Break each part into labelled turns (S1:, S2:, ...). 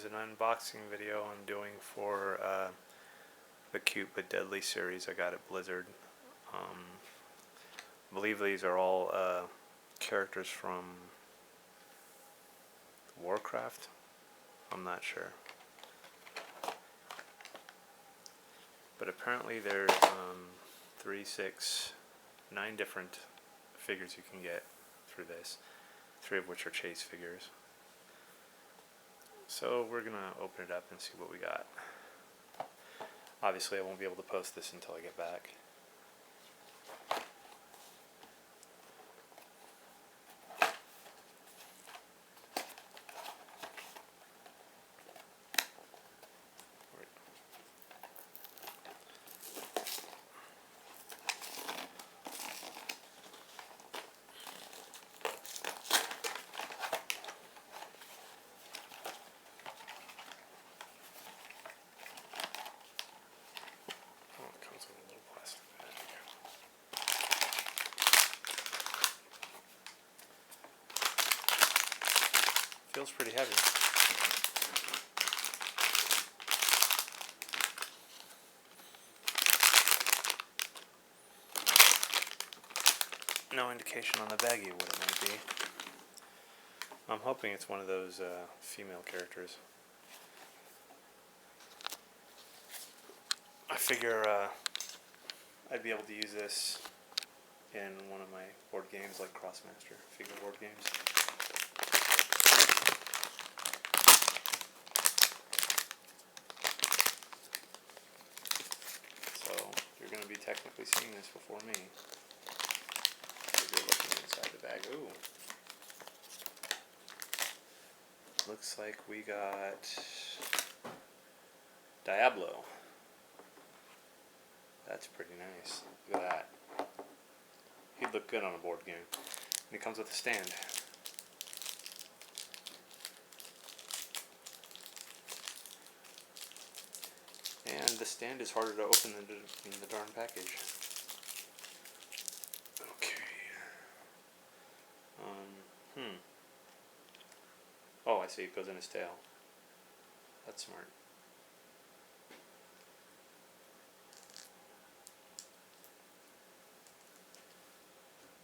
S1: is an unboxing video I'm doing for the Cute but Deadly series I got at Blizzard. I believe these are all characters from Warcraft. I'm not sure. But apparently there's 3, 6, 9 different figures you can get through this. 3 of which are chase figures. So we're going to open it up and see what we got. Obviously I won't be able to post this until I get back. Feels pretty heavy. No indication on the baggie what it might be. I'm hoping it's one of those female characters. I figure I'd be able to use this in one of my board games like Crossmaster, figure board games. So you're going to be technically seeing this before me. You're looking inside the bag. Ooh. Looks like we got Diablo. That's pretty nice. Look at that. He'd look good on a board game. And he comes with a stand. And the stand is harder to open than the darn package. Okay. Oh, I see. It goes in his tail. That's smart.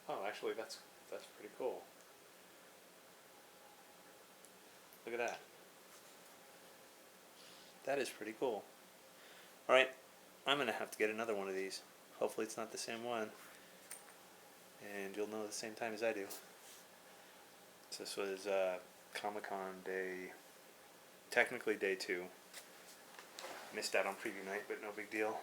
S1: Oh, actually, that's pretty cool. Look at that. That is pretty cool. Alright, I'm going to have to get another one of these. Hopefully it's not the same one. And you'll know at the same time as I do. So this was Comic-Con day, technically day 2. Missed out on preview night, but no big deal.